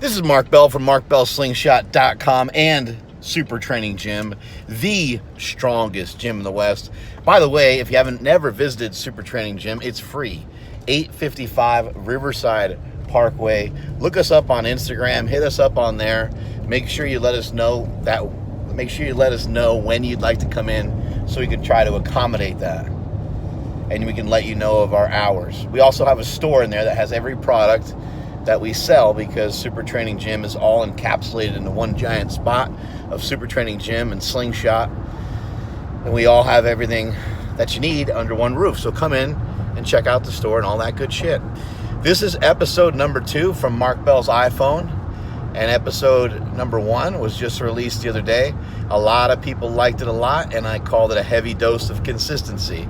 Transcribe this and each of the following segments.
This is Mark Bell from MarkBellSlingshot.com and SuperTraining Gym, the strongest gym in the West. By the way, if you haven't never visited SuperTraining Gym, it's free. 855 Riverside Parkway. Look us up on Instagram. Hit us up on there. Make sure you let us know when you'd like to come in so we can try to accommodate that. And we can let you know of our hours. We also have a store in there that has every product that we sell because SuperTraining Gym is all encapsulated into one giant spot of SuperTraining Gym and Slingshot. And we all have everything that you need under one roof. So come in and check out the store and all that good shit. This is episode number 2 from Mark Bell's iPhone. And episode number 1 was just released the other day. A lot of people liked it a lot, and I called it a heavy dose of consistency.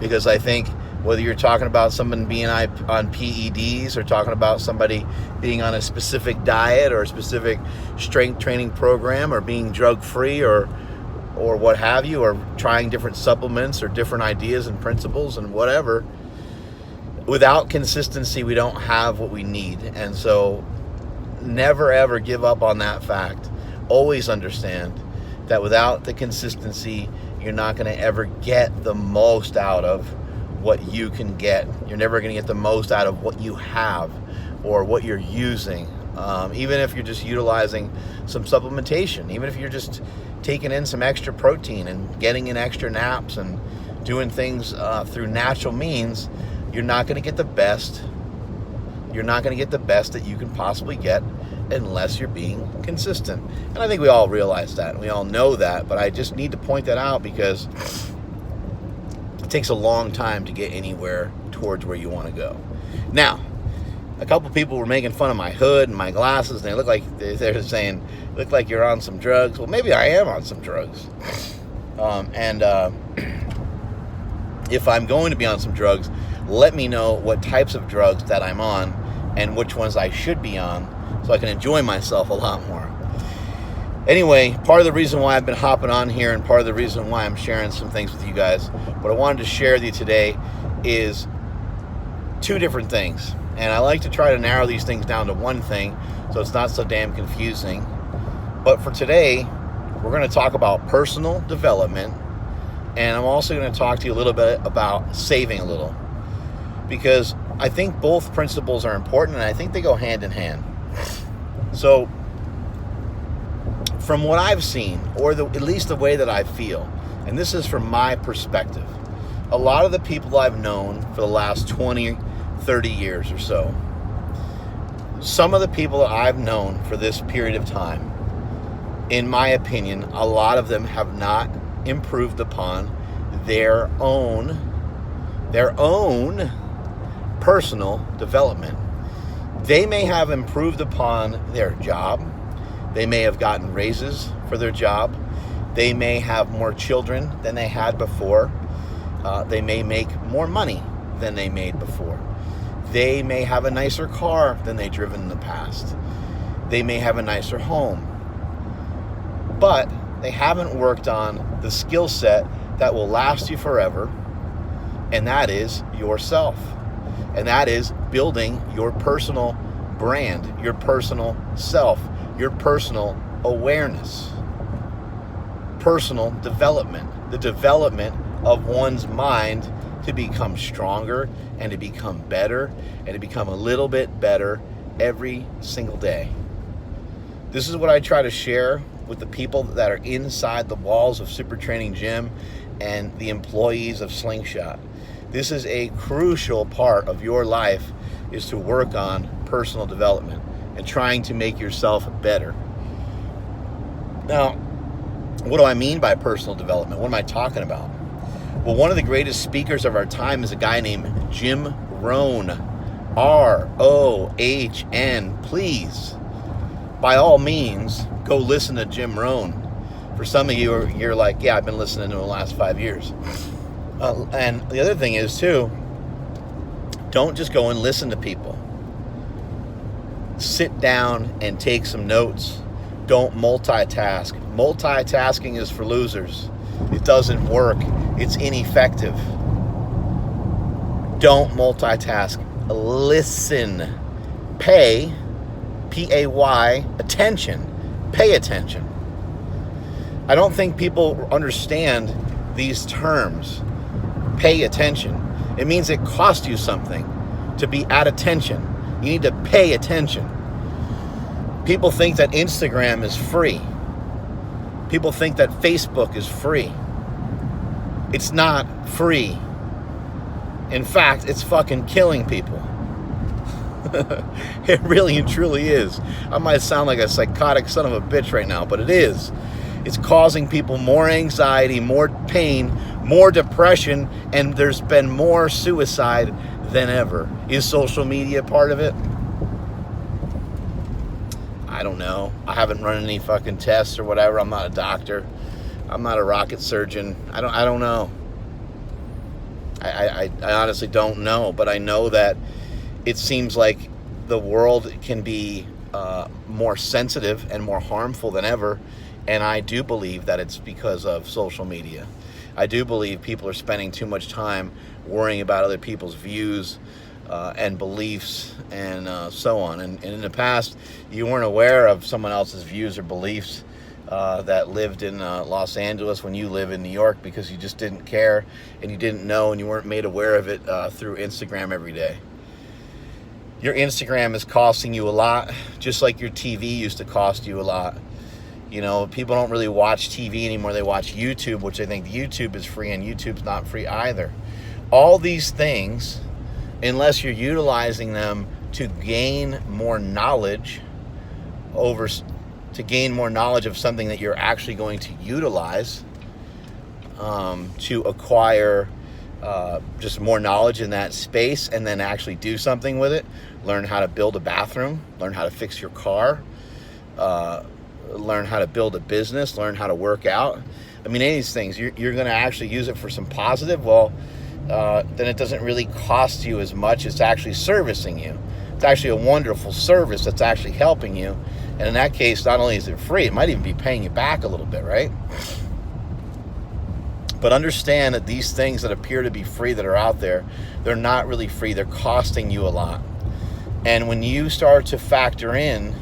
Because I think whether you're talking about someone being on PEDs or talking about somebody being on a specific diet or a specific strength training program or being drug-free or what have you, or trying different supplements or different ideas and principles and whatever, without consistency, we don't have what we need. And so never, ever give up on that fact. Always understand that without the consistency, you're not going to ever get the most out of what you can get. You're never going to get the most out of what you have or what you're using. Even if you're just utilizing some supplementation, even if you're just taking in some extra protein and getting in extra naps and doing things through natural means, you're not going to get the best. You're not going to get the best that you can possibly get unless you're being consistent. And I think we all realize that, and we all know that, but I just need to point that out because it takes a long time to get anywhere towards where you want to go. Now, a couple people were making fun of my hood and my glasses, and they look like they're saying, "Look like you're on some drugs." Well, maybe I am on some drugs. If I'm going to be on some drugs, let me know what types of drugs that I'm on and which ones I should be on so I can enjoy myself a lot more. Anyway, part of the reason why I've been hopping on here and part of the reason why I'm sharing some things with you guys, what I wanted to share with you today is 2 different things. And I like to try to narrow these things down to one thing so it's not so damn confusing. But for today, we're going to talk about personal development, and I'm also going to talk to you a little bit about saving a little, because I think both principles are important and I think they go hand in hand. So from what I've seen, or at least the way that I feel, and this is from my perspective, a lot of the people I've known for the last 20, 30 years or so, some of the people that I've known for this period of time, in my opinion, a lot of them have not improved upon their own personal development. They may have improved upon their job. They may have gotten raises for their job. They may have more children than they had before. They may make more money than they made before. They may have a nicer car than they've driven in the past. They may have a nicer home. But they haven't worked on the skill set that will last you forever, and that is yourself. And that is building your personal brand, your personal self, your personal awareness, personal development, the development of one's mind to become stronger and to become better and to become a little bit better every single day. This is what I try to share with the people that are inside the walls of SuperTraining Gym and the employees of Slingshot. This is a crucial part of your life, is to work on personal development and trying to make yourself better. Now, what do I mean by personal development? What am I talking about? Well, one of the greatest speakers of our time is a guy named Jim Rohn. R-O-H-N. Please, by all means, go listen to Jim Rohn. For some of you, you're like, yeah, I've been listening to him the last 5 years. And the other thing is, too, don't just go and listen to people. Sit down and take some notes. Don't multitask. Multitasking is for losers. It doesn't work. It's ineffective. Don't multitask. Listen. Pay P-A-Y, attention. Pay attention. I don't think people understand these terms. Pay attention. It means it costs you something to be at attention. You need to pay attention. People think that Instagram is free. People think that Facebook is free. It's not free. In fact, it's fucking killing people. It really and truly is. I might sound like a psychotic son of a bitch right now, but it is. It's causing people more anxiety, more pain, more depression, and there's been more suicide than ever. Is social media part of it? I don't know. I haven't run any fucking tests or whatever. I'm not a doctor. I'm not a rocket surgeon. I don't know. I honestly don't know, but I know that it seems like the world can be more sensitive and more harmful than ever, and I do believe that it's because of social media. I do believe people are spending too much time worrying about other people's views and beliefs and so on. And in the past, you weren't aware of someone else's views or beliefs that lived in Los Angeles when you live in New York, because you just didn't care and you didn't know and you weren't made aware of it through Instagram every day. Your Instagram is costing you a lot, just like your TV used to cost you a lot. You know, people don't really watch TV anymore. They watch YouTube, which I think YouTube is free, and YouTube's not free either. All these things, unless you're utilizing them to gain more knowledge to gain more knowledge of something that you're actually going to utilize to acquire just more knowledge in that space, and then actually do something with it. Learn how to build a bathroom, learn how to fix your car, learn how to build a business, learn how to work out. I mean, any of these things, you're going to actually use it for some positive. Well, then it doesn't really cost you as much. It's actually servicing you. It's actually a wonderful service that's actually helping you. And in that case, not only is it free, it might even be paying you back a little bit, right? But understand that these things that appear to be free that are out there, they're not really free. They're costing you a lot. And when you start to factor in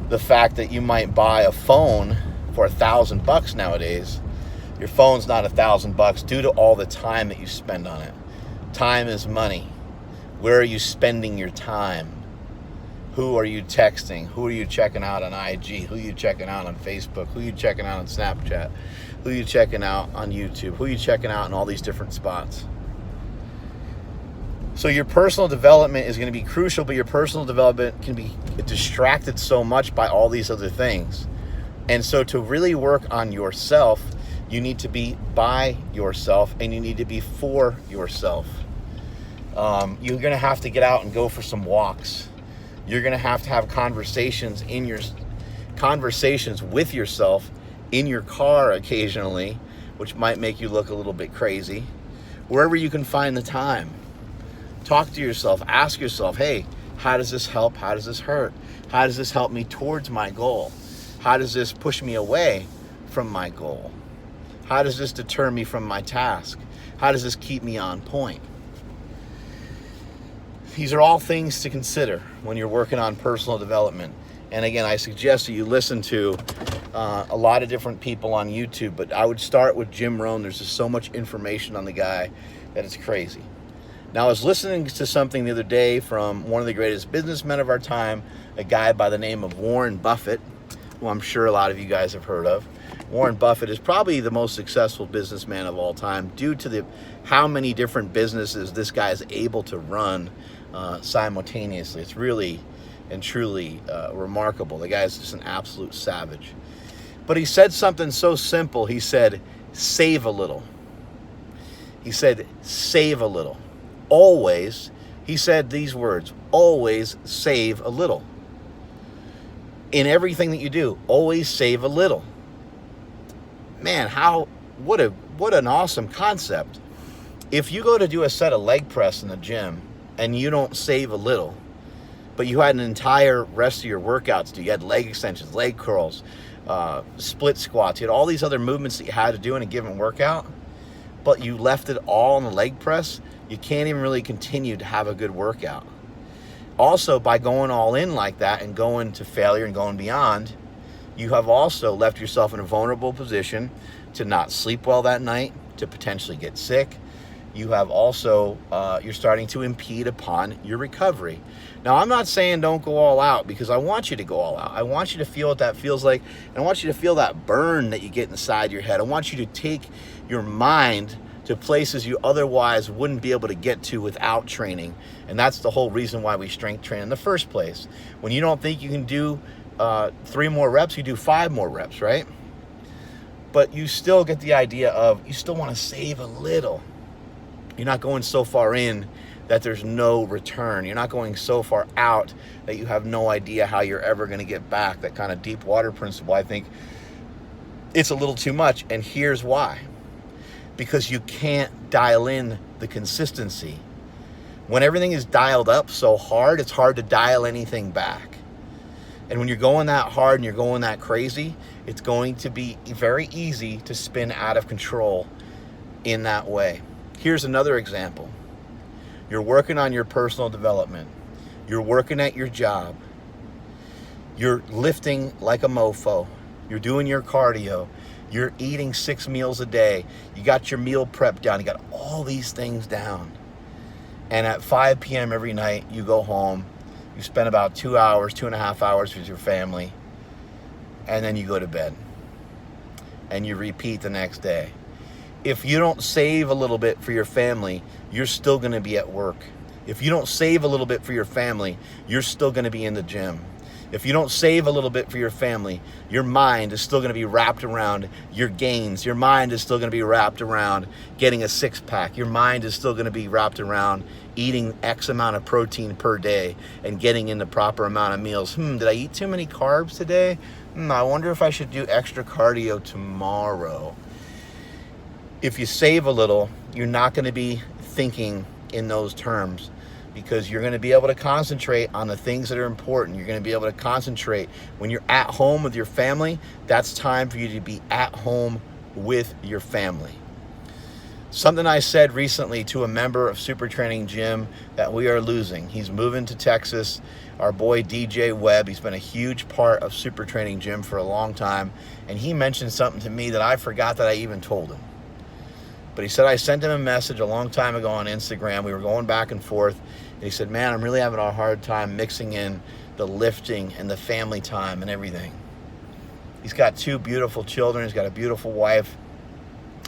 the fact that you might buy a phone for $1,000 nowadays, your phone's not $1,000 due to all the time that you spend on it. Time is money. Where are you spending your time? Who are you texting? Who are you checking out on IG? Who are you checking out on Facebook? Who are you checking out on Snapchat? Who are you checking out on YouTube? Who are you checking out in all these different spots? So your personal development is going to be crucial, but your personal development can be distracted so much by all these other things. And so to really work on yourself, you need to be by yourself, and you need to be for yourself. You're going to have to get out and go for some walks. You're going to have conversations with yourself in your car occasionally, which might make you look a little bit crazy. Wherever you can find the time. Talk to yourself. Ask yourself, hey, how does this help? How does this hurt? How does this help me towards my goal? How does this push me away from my goal? How does this deter me from my task? How does this keep me on point? These are all things to consider when you're working on personal development. And again, I suggest that you listen to a lot of different people on YouTube, but I would start with Jim Rohn. There's just so much information on the guy that it's crazy. Now, I was listening to something the other day from one of the greatest businessmen of our time, a guy by the name of Warren Buffett, who I'm sure a lot of you guys have heard of. Warren Buffett is probably the most successful businessman of all time due to how many different businesses this guy is able to run simultaneously. It's really and truly remarkable. The guy's just an absolute savage. But he said something so simple. He said, save a little. He said, save a little. Always, he said these words, always save a little. In everything that you do, always save a little. Man, what an awesome concept. If you go to do a set of leg press in the gym and you don't save a little, but you had an entire rest of your workouts to do, you had leg extensions, leg curls, split squats, you had all these other movements that you had to do in a given workout, but you left it all on the leg press, you can't even really continue to have a good workout. Also, by going all in like that and going to failure and going beyond, you have also left yourself in a vulnerable position to not sleep well that night, to potentially get sick. You have also, you're starting to impede upon your recovery. Now, I'm not saying don't go all out, because I want you to go all out. I want you to feel what that feels like. And I want you to feel that burn that you get inside your head. I want you to take your mind to places you otherwise wouldn't be able to get to without training. And that's the whole reason why we strength train in the first place. When you don't think you can do 3 more reps, you do 5 more reps, right? But you still get the idea of, you still want to save a little. You're not going so far in that there's no return. You're not going so far out that you have no idea how you're ever going to get back. That kind of deep water principle, I think it's a little too much. And here's why. Because you can't dial in the consistency. When everything is dialed up so hard, it's hard to dial anything back. And when you're going that hard and you're going that crazy, it's going to be very easy to spin out of control in that way. Here's another example. You're working on your personal development. You're working at your job. You're lifting like a mofo. You're doing your cardio. You're eating 6 meals a day. You got your meal prep down. You got all these things down. And at 5 p.m. every night, you go home. You spend about 2 hours, 2.5 hours with your family. And then you go to bed. And you repeat the next day. If you don't save a little bit for your family, you're still going to be at work. If you don't save a little bit for your family, you're still going to be in the gym. If you don't save a little bit for your family, your mind is still going to be wrapped around your gains. Your mind is still going to be wrapped around getting a 6-pack. Your mind is still going to be wrapped around eating X amount of protein per day and getting in the proper amount of meals. Did I eat too many carbs today? I wonder if I should do extra cardio tomorrow. If you save a little, you're not going to be thinking in those terms, because you're going to be able to concentrate on the things that are important. You're going to be able to concentrate when you're at home with your family. That's time for you to be at home with your family. Something I said recently to a member of SuperTraining Gym that we are losing. He's moving to Texas. Our boy DJ Webb, he's been a huge part of SuperTraining Gym for a long time. And he mentioned something to me that I forgot that I even told him. But he said, I sent him a message a long time ago on Instagram. We were going back and forth. And he said, man, I'm really having a hard time mixing in the lifting and the family time and everything. He's got 2 beautiful children. He's got a beautiful wife,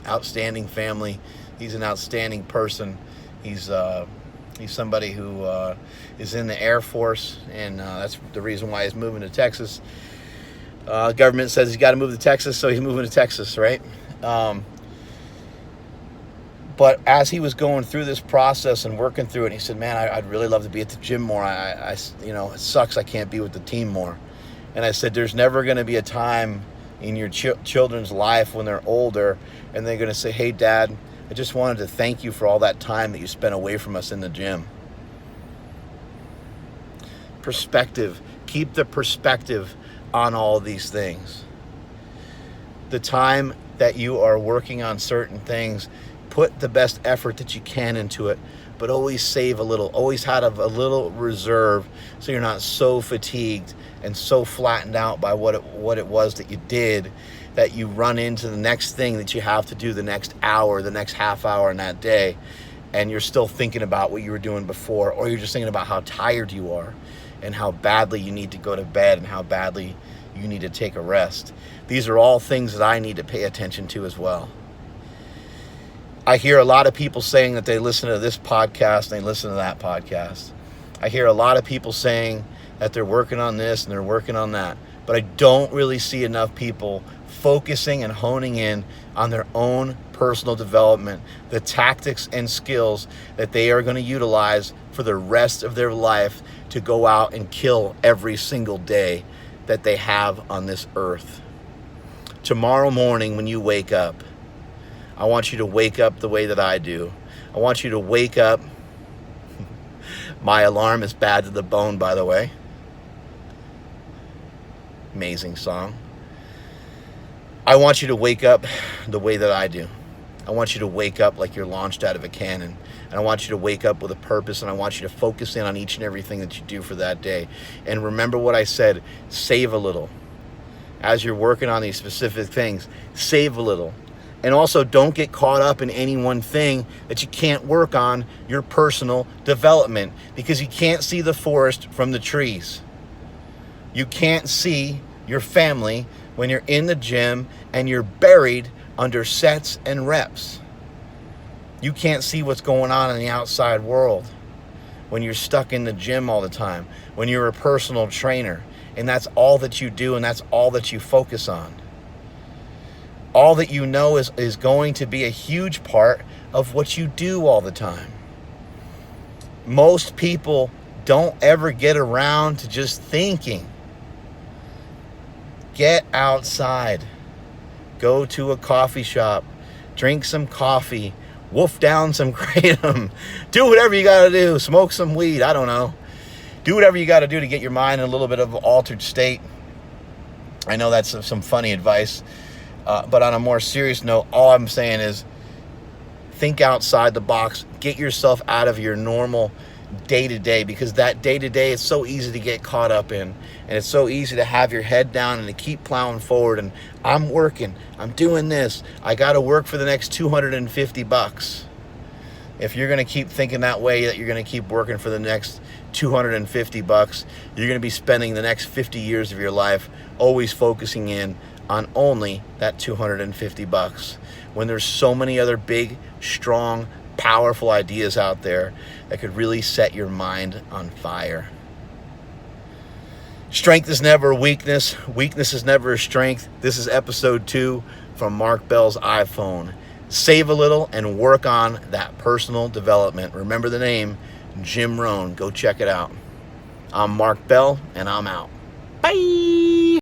outstanding family. He's an outstanding person. He's somebody who is in the Air Force, and that's the reason why he's moving to Texas. Government says he's got to move to Texas, so he's moving to Texas, right? But as he was going through this process and working through it, he said, man, I'd really love to be at the gym more. I it sucks I can't be with the team more. And I said, there's never going to be a time in your children's life when they're older and they're going to say, hey, Dad, I just wanted to thank you for all that time that you spent away from us in the gym. Perspective. Keep the perspective on all these things. The time that you are working on certain things, put the best effort that you can into it, but always save a little. Always have a little reserve so you're not so fatigued and so flattened out by what it was that you did that you run into the next thing that you have to do the next hour, the next half hour in that day, and you're still thinking about what you were doing before, or you're just thinking about how tired you are and how badly you need to go to bed and how badly you need to take a rest. These are all things that I need to pay attention to as well. I hear a lot of people saying that they listen to this podcast and they listen to that podcast. I hear a lot of people saying that they're working on this and they're working on that. But I don't really see enough people focusing and honing in on their own personal development, the tactics and skills that they are going to utilize for the rest of their life to go out and kill every single day that they have on this earth. Tomorrow morning when you wake up, I want you to wake up the way that I do. I want you to wake up. My alarm is bad to the bone, by the way. Amazing song. I want you to wake up the way that I do. I want you to wake up like you're launched out of a cannon. And I want you to wake up with a purpose, and I want you to focus in on each and everything that you do for that day. And remember what I said, save a little. As you're working on these specific things, save a little. And also, don't get caught up in any one thing that you can't work on your personal development, because you can't see the forest from the trees. You can't see your family when you're in the gym and you're buried under sets and reps. You can't see what's going on in the outside world when you're stuck in the gym all the time, when you're a personal trainer, and that's all that you do and that's all that you focus on. All that you know is going to be a huge part of what you do all the time. Most people don't ever get around to just thinking. Get outside. Go to a coffee shop. Drink some coffee. Wolf down some kratom. Do whatever you got to do. Smoke some weed. I don't know. Do whatever you got to do to get your mind in a little bit of an altered state. I know that's some funny advice. But on a more serious note, all I'm saying is think outside the box. Get yourself out of your normal day-to-day, because that day-to-day is so easy to get caught up in, and it's so easy to have your head down and to keep plowing forward. And I'm working, I'm doing this, I got to work for the next $250. If you're going to keep thinking that way, that you're going to keep working for the next $250, you're going to be spending the next 50 years of your life always focusing in on only that $250, when there's so many other big, strong, powerful ideas out there that could really set your mind on fire. Strength is never a weakness. Weakness is never a strength. This is episode 2 from Mark Bell's iPhone. Save a little and work on that personal development. Remember the name, Jim Rohn. Go check it out. I'm Mark Bell, and I'm out. Bye.